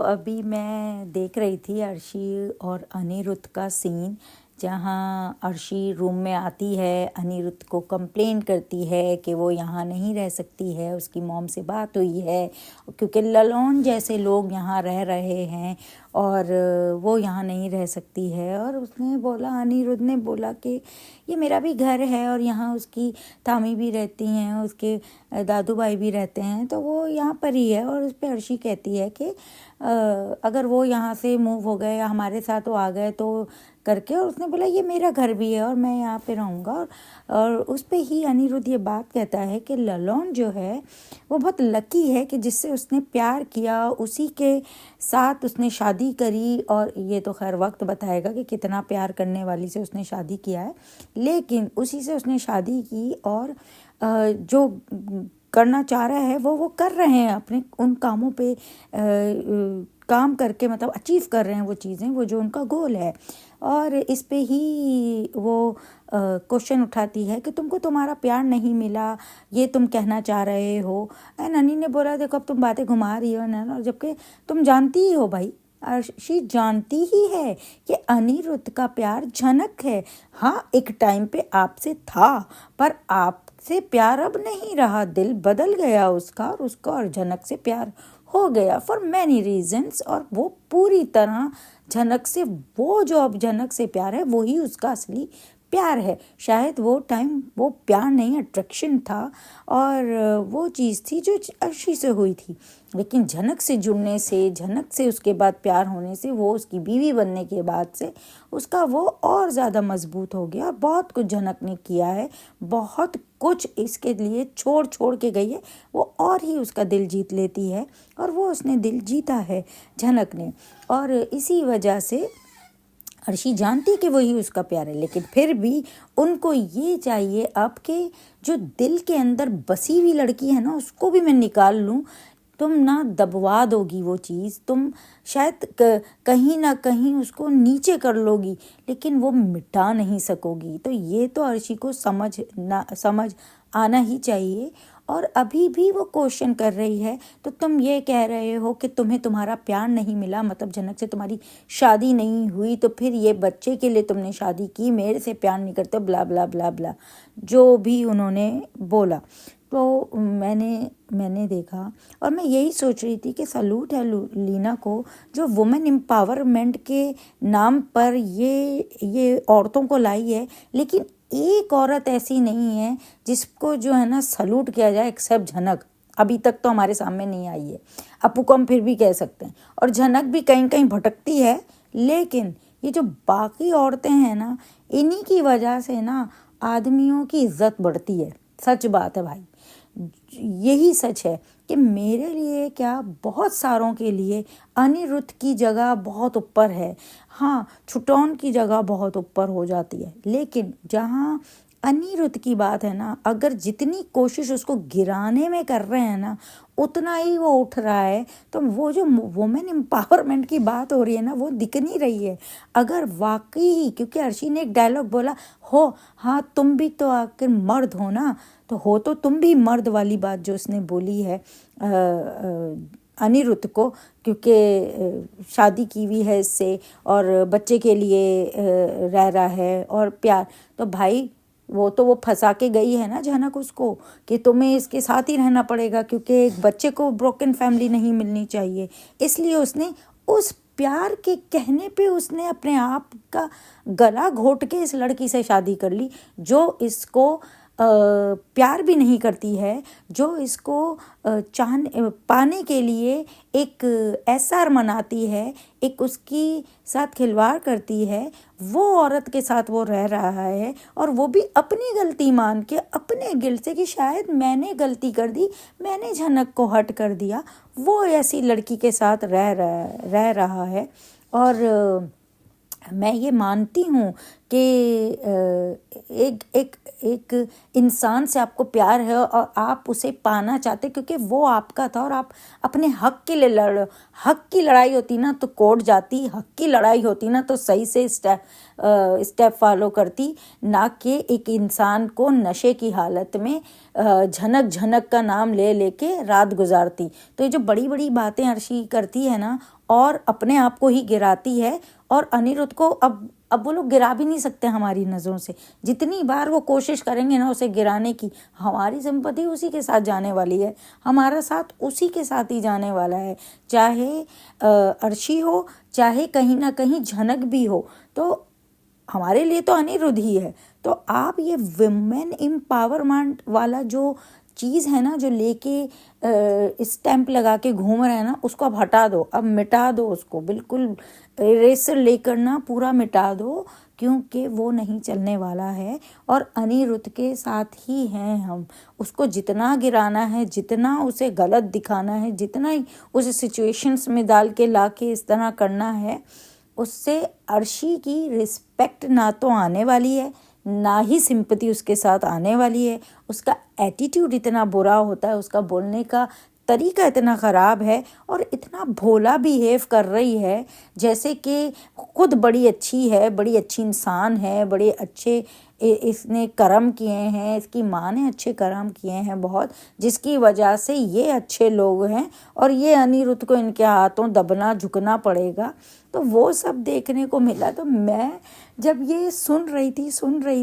अभी मैं देख रही थी अर्शी और अनिरुद्ध का सीन, जहाँ अर्शी रूम में आती है, अनिरुद्ध को कंप्लेन करती है कि वो यहाँ नहीं रह सकती है। उसकी मॉम से बात हुई है क्योंकि ललोन जैसे लोग यहाँ रह रहे हैं और वो यहाँ नहीं रह सकती है। और उसने बोला, अनिरुद्ध ने बोला कि ये मेरा भी घर है और यहाँ उसकी तामी भी रहती हैं, उसके दादू भाई भी रहते हैं, तो वो यहाँ पर ही है। और उस पर अर्शी कहती है कि अगर वो यहाँ से मूव हो गए या हमारे साथ वो आ गए तो करके। और उसने बोला ये मेरा घर भी है और मैं यहाँ पे रहूँगा। और उस पे ही अनिरुद्ध ये बात कहता है कि ललोन जो है वो बहुत लकी है कि जिससे उसने प्यार किया उसी के साथ उसने शादी करी। और ये तो खैर वक्त बताएगा कि कितना प्यार करने वाली से उसने शादी किया है, लेकिन उसी से उसने शादी की और जो करना चाह रहा है वो कर रहे हैं, अपने उन कामों पे काम करके मतलब अचीव कर रहे हैं वो चीज़ें, वो जो उनका गोल है। और इस पे ही वो क्वेश्चन उठाती है कि तुमको तुम्हारा प्यार नहीं मिला, ये तुम कहना चाह रहे हो। ननी ने बोला देखो अब तुम बातें घुमा रही हो ना, जबकि तुम जानती ही हो भाई, अर्शी जानती ही है कि अनिरुद्ध का प्यार झनक है। हाँ, एक टाइम पे आपसे था पर आपसे प्यार अब नहीं रहा, दिल बदल गया उसका और उसका और झनक से प्यार हो गया फॉर मैनी रीजन्स। और वो पूरी तरह झनक से, वो जो अब झनक से प्यार है वही उसका असली प्यार है। शायद वो टाइम वो प्यार नहीं, अट्रैक्शन था और वो चीज़ थी जो अर्शी से हुई थी। लेकिन झनक से जुड़ने से, झनक से उसके बाद प्यार होने से, वो उसकी बीवी बनने के बाद से उसका वो और ज़्यादा मजबूत हो गया। और बहुत कुछ झनक ने किया है, बहुत कुछ इसके लिए छोड़ छोड़ के गई है, वो और ही उसका दिल जीत लेती है। और वो उसने दिल जीता है झनक ने। और इसी वजह से अर्शी जानती कि वही उसका प्यार है, लेकिन फिर भी उनको ये चाहिए अब कि जो दिल के अंदर बसी हुई लड़की है ना, उसको भी मैं निकाल लूँ। तुम ना दबवा दोगी वो चीज़, तुम शायद कहीं ना कहीं उसको नीचे कर लोगी, लेकिन वो मिटा नहीं सकोगी। तो ये तो अर्शी को समझ आना ही चाहिए। और अभी भी वो क्वेश्चन कर रही है, तो तुम ये कह रहे हो कि तुम्हें तुम्हारा प्यार नहीं मिला, मतलब जनक से तुम्हारी शादी नहीं हुई, तो फिर ये बच्चे के लिए तुमने शादी की, मेरे से प्यार नहीं करते, ब्ला ब्ला ब्ला ब्ला जो भी उन्होंने बोला। तो मैंने देखा और मैं यही सोच रही थी कि सलूट है लीना को, जो वुमेन एम्पावरमेंट के नाम पर ये औरतों को लाई है। लेकिन एक औरत ऐसी नहीं है जिसको जो है ना सलूट किया जाए एक्सेप्ट झनक। अभी तक तो हमारे सामने नहीं आई है। अपू को हम फिर भी कह सकते हैं, और झनक भी कहीं कहीं भटकती है, लेकिन ये जो बाकी औरतें हैं ना, इन्हीं की वजह से ना आदमियों की इज्जत बढ़ती है। सच बात है भाई, यही सच है कि मेरे लिए क्या, बहुत सारों के लिए अनिरुद्ध की जगह बहुत ऊपर है। हाँ, छुटौन की जगह बहुत ऊपर हो जाती है, लेकिन जहाँ अनिरुद्ध की बात है ना, अगर जितनी कोशिश उसको गिराने में कर रहे हैं ना, उतना ही वो उठ रहा है। तो वो जो वुमेन एम्पावरमेंट की बात हो रही है ना, वो दिख नहीं रही है। अगर वाकई, क्योंकि अर्शी ने एक डायलॉग बोला हो, हाँ तुम भी तो आखिर मर्द हो ना, तो हो तो तुम भी मर्द वाली बात जो उसने बोली है अनिरुद्ध को, क्योंकि शादी की हुई है इससे और बच्चे के लिए रह रहा है और प्यार। तो भाई वो फंसा के गई है ना झनक उसको, कि तुम्हें इसके साथ ही रहना पड़ेगा क्योंकि एक बच्चे को ब्रोकन फैमिली नहीं मिलनी चाहिए। इसलिए उसने उस प्यार के कहने पे उसने अपने आप का गला घोट के इस लड़की से शादी कर ली, जो इसको प्यार भी नहीं करती है, जो इसको पाने के लिए एक एसआर मनाती है, एक उसकी साथ खिलवाड़ करती है। वो औरत के साथ वो रह रहा है और वो भी अपनी गलती मान के, अपने गिल्ट से कि शायद मैंने गलती कर दी, मैंने झनक को हर्ट कर दिया, वो ऐसी लड़की के साथ रह रहा है। और मैं ये मानती हूँ कि एक एक एक इंसान से आपको प्यार है और आप उसे पाना चाहते क्योंकि वो आपका था और आप अपने हक के लिए लड़ रहे हो। हक की लड़ाई होती ना तो कोर्ट जाती, हक की लड़ाई होती ना तो सही से स्टेप फॉलो करती, ना कि एक इंसान को नशे की हालत में झनक झनक का नाम ले लेके रात गुजारती। तो ये जो बड़ी बड़ी बातें अर्शी करती है ना और अपने आप को ही गिराती है, और अनिरुद्ध को अब वो लोग गिरा भी नहीं सकते हमारी नज़रों से। जितनी बार वो कोशिश करेंगे ना उसे गिराने की, हमारी सिंपैथी उसी के साथ जाने वाली है, हमारा साथ उसी के साथ ही जाने वाला है, चाहे अर्शी हो चाहे कहीं ना कहीं झनक भी हो। तो हमारे लिए तो अनिरुद्ध ही है। तो आप ये विमेन एम्पावरमेंट वाला जो चीज़ है ना, जो लेके स्टैंप लगा के घूम रहे हैं ना, उसको अब हटा दो, अब मिटा दो उसको, बिल्कुल इरेजर लेकर ना पूरा मिटा दो, क्योंकि वो नहीं चलने वाला है। और अनिरुद्ध के साथ ही हैं हम। उसको जितना गिराना है, जितना उसे गलत दिखाना है, जितना ही उसे सिचुएशंस में डाल के ला के इस तरह करना है, उससे अर्शी की रिस्पेक्ट ना तो आने वाली है, ना ही सिंपैथी उसके साथ आने वाली है। उसका एटीट्यूड इतना बुरा होता है, उसका बोलने का तरीका इतना ख़राब है, और इतना भोला बिहेव कर रही है जैसे कि खुद बड़ी अच्छी है, बड़ी अच्छी इंसान है, बड़े अच्छे इसने कर्म किए हैं, इसकी माँ ने अच्छे कर्म किए हैं बहुत, जिसकी वजह से ये अच्छे लोग हैं, और ये अनिरुद्ध को इनके हाथों दबना झुकना पड़ेगा। तो वो सब देखने को मिला। तो मैं जब ये सुन रही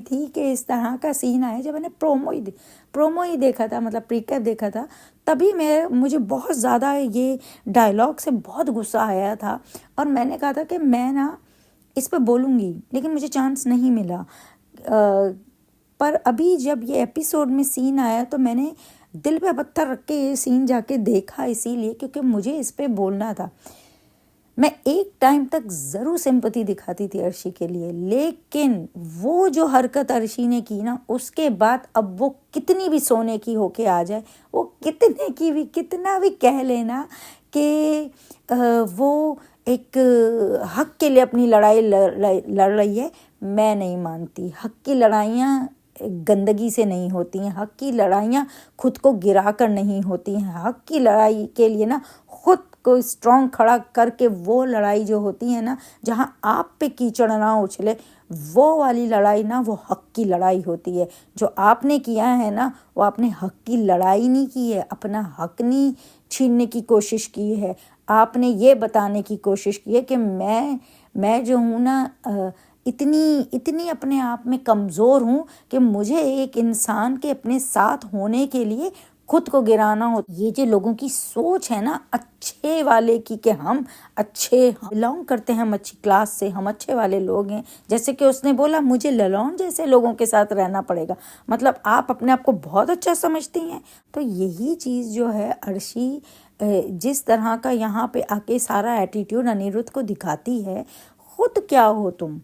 थी कि इस तरह का सीन आया, जब मैंने प्रोमो ही देखा था, मतलब प्रीकैप देखा था, तभी मुझे बहुत ज़्यादा ये डायलॉग से बहुत गुस्सा आया था, और मैंने कहा था कि मैं ना इस पर बोलूँगी, लेकिन मुझे चांस नहीं मिला। पर अभी जब ये एपिसोड में सीन आया तो मैंने दिल पे पत्थर रख के ये सीन जाके देखा, इसीलिए क्योंकि मुझे इस पे बोलना था। मैं एक टाइम तक ज़रूर सिंपैथी दिखाती थी अर्शी के लिए, लेकिन वो जो हरकत अर्शी ने की ना, उसके बाद अब वो कितनी भी सोने की होके आ जाए, वो कितना भी कह लेना कि वो एक हक के लिए अपनी लड़ाई लड़ रही है, मैं नहीं मानती। हक की लड़ाइयाँ गंदगी से नहीं होती हैं, हक की लड़ाइयाँ खुद को गिरा कर नहीं होती हैं। हक की लड़ाई के लिए ना खुद को स्ट्रॉन्ग खड़ा करके वो लड़ाई जो होती है ना, जहाँ आप पे कीचड़ ना उछले, वो वाली लड़ाई ना, वो हक की लड़ाई होती है। जो आपने किया है ना, वो आपने हक की लड़ाई नहीं की है, अपना हक नहीं छीनने की कोशिश की है। आपने ये बताने की कोशिश की है कि मैं जो हूँ ना, इतनी अपने आप में कमज़ोर हूँ कि मुझे एक इंसान के अपने साथ होने के लिए खुद को गिराना हो। ये जो लोगों की सोच है ना अच्छे वाले की, कि हम बिलोंग करते हैं, हम अच्छी क्लास से, हम अच्छे वाले लोग हैं, जैसे कि उसने बोला मुझे ललौन जैसे लोगों के साथ रहना पड़ेगा, मतलब आप अपने आप को बहुत अच्छा समझती हैं। तो यही चीज़ जो है अर्शी जिस तरह का यहाँ पे आके सारा एटीट्यूड अनिरुद्ध को दिखाती है, खुद क्या हो तुम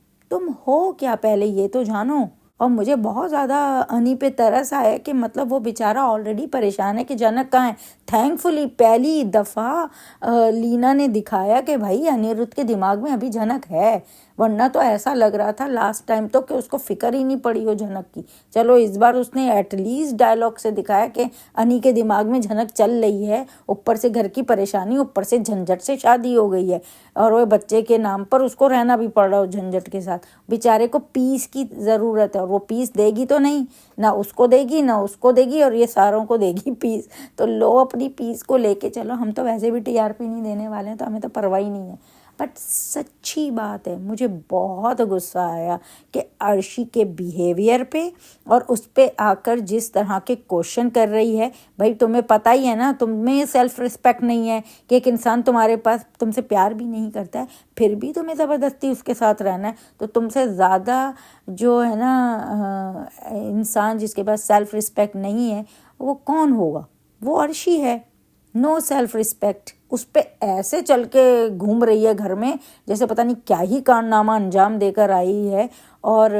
हो क्या, पहले ये तो जानो। और मुझे बहुत ज़्यादा अनी पे तरस आया कि मतलब वो बेचारा ऑलरेडी परेशान है कि जनक कहाँ है। थैंकफुली पहली दफ़ा लीना ने दिखाया कि भाई अनिरुद्ध के दिमाग में अभी जनक है, वरना तो ऐसा लग रहा था लास्ट टाइम तो कि उसको फिक्र ही नहीं पड़ी हो जनक की। चलो इस बार उसने एटलीस्ट डायलॉग से दिखाया कि अनी के दिमाग में जनक चल रही है, ऊपर से घर की परेशानी, ऊपर से झंझट से शादी हो गई है, और वो बच्चे के नाम पर उसको रहना भी पड़ रहा हो झंझट के साथ। बेचारे को पीस की ज़रूरत है, और वो पीस देगी तो नहीं, ना उसको देगी ना उसको देगी, और ये सारों को देगी पीस। तो लो अपनी पीस को लेके चलो, हम तो वैसे भी टीआरपी नहीं देने वाले हैं, तो हमें तो परवाह ही नहीं है। बट सच्ची बात है, मुझे बहुत गुस्सा आया कि अर्शी के बिहेवियर पे, और उस पे आकर जिस तरह के क्वेश्चन कर रही है। भाई तुम्हें पता ही है ना, तुम्हें सेल्फ रिस्पेक्ट नहीं है कि एक इंसान तुम्हारे पास तुमसे प्यार भी नहीं करता है, फिर भी तुम्हें ज़बरदस्ती उसके साथ रहना है। तो तुमसे ज़्यादा जो है ना इंसान जिसके पास सेल्फ रिस्पेक्ट नहीं है, वो कौन होगा? वो अर्शी है। नो सेल्फ रिस्पेक्ट, उस पे ऐसे चल के घूम रही है घर में जैसे पता नहीं क्या ही कारनामा अंजाम देकर आई है। और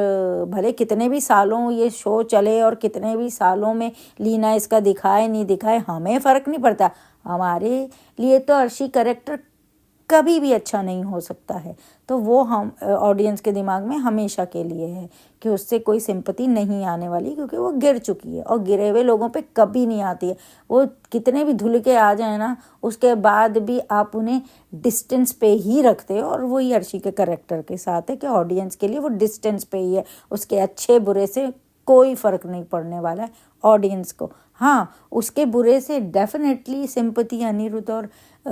भले कितने भी सालों ये शो चले और कितने भी सालों में लीना इसका दिखाए नहीं दिखाए, हमें फ़र्क नहीं पड़ता। हमारे लिए तो अर्शी कैरेक्टर कभी भी अच्छा नहीं हो सकता है। तो वो हम ऑडियंस के दिमाग में हमेशा के लिए है कि उससे कोई सिंपैथी नहीं आने वाली, क्योंकि वो गिर चुकी है और गिरे हुए लोगों पे कभी नहीं आती है। वो कितने भी धुल के आ जाए ना, उसके बाद भी आप उन्हें डिस्टेंस पे ही रखते हो। और वही अर्शी के कैरेक्टर के साथ है कि ऑडियंस के लिए वो डिस्टेंस पे ही है, उसके अच्छे बुरे से कोई फ़र्क नहीं पड़ने वाला है ऑडियंस को। हाँ, उसके बुरे से डेफिनेटली सिंपैथी अनिरुद्ध और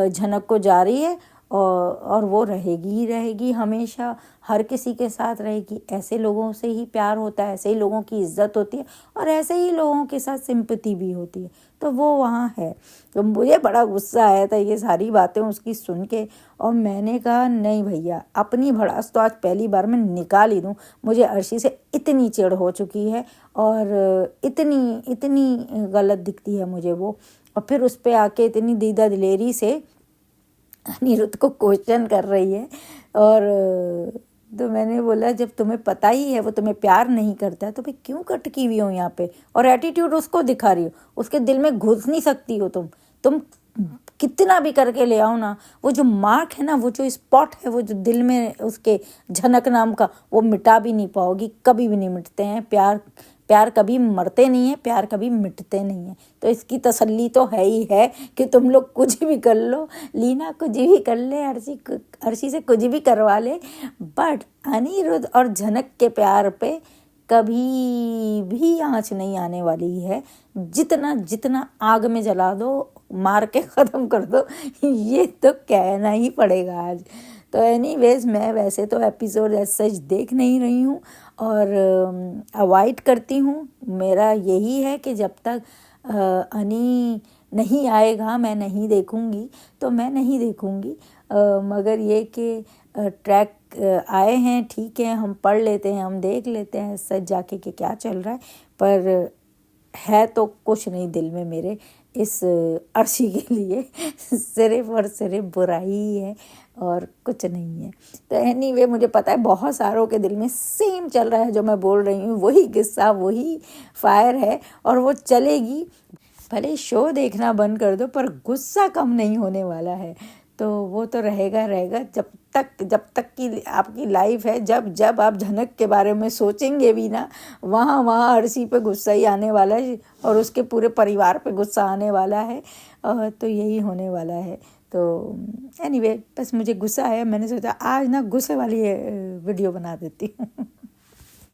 झनक को जा रही है, और वो रहेगी ही रहेगी, हमेशा हर किसी के साथ रहेगी। ऐसे लोगों से ही प्यार होता है, ऐसे ही लोगों की इज्जत होती है, और ऐसे ही लोगों के साथ सिंपैथी भी होती है। तो वो वहाँ है। तो मुझे बड़ा गुस्सा आया था ये सारी बातें उसकी सुन के, और मैंने कहा नहीं भैया, अपनी भड़ास तो आज पहली बार मैं निकाल ही दूँ। मुझे अर्शी से इतनी चिढ़ हो चुकी है, और इतनी इतनी गलत दिखती है मुझे वो। और फिर उस पर आके इतनी दीदा दिलेरी से अनिरुद्ध को क्वेश्चन कर रही है। और तो मैंने बोला, जब तुम्हें पता ही है वो तुम्हें प्यार नहीं करता है, तो भाई क्यों कटकी हुई हो यहाँ पे, और एटीट्यूड उसको दिखा रही हो। उसके दिल में घुस नहीं सकती हो तुम कितना भी करके ले आओ ना, वो जो मार्क है ना, वो जो स्पॉट है, वो जो दिल में उसके झनक नाम का, वो मिटा भी नहीं पाओगी, कभी भी नहीं मिटते हैं। प्यार कभी मरते नहीं है, प्यार कभी मिटते नहीं है। तो इसकी तसल्ली तो है ही है कि तुम लोग कुछ भी कर लो, लीना कुछ भी कर ले, अर्शी से कुछ भी करवा ले, बट अनिरुद्ध और झनक के प्यार पे कभी भी आँच नहीं आने वाली है। जितना आग में जला दो, मार के ख़त्म कर दो, ये तो कहना ही पड़ेगा आज। तो एनीवेज, मैं वैसे तो एपिसोड एज सच देख नहीं रही हूँ और अवॉइड करती हूँ। मेरा यही है कि जब तक अनी नहीं आएगा मैं नहीं देखूँगी, तो मैं नहीं देखूँगी। मगर ये कि ट्रैक आए हैं, ठीक है, हम पढ़ लेते हैं, हम देख लेते हैं सच जाके कि क्या चल रहा है। पर है तो कुछ नहीं दिल में मेरे इस अर्शी के लिए, सिर्फ और सिर्फ बुराई ही है और कुछ नहीं है। तो एनीवे, मुझे पता है बहुत सारों के दिल में सेम चल रहा है जो मैं बोल रही हूँ, वही गुस्सा, वही फायर है, और वो चलेगी। भले शो देखना बंद कर दो, पर गुस्सा कम नहीं होने वाला है। तो वो तो रहेगा जब तक की आपकी लाइफ है। जब आप झनक के बारे में सोचेंगे भी ना, वहाँ अर्शी पे गुस्सा ही आने वाला है, और उसके पूरे परिवार पे गुस्सा आने वाला है। तो यही होने वाला है। तो एनीवे, बस मुझे गुस्सा आया, मैंने सोचा आज ना गुस्से वाली वीडियो बना देती हूँ।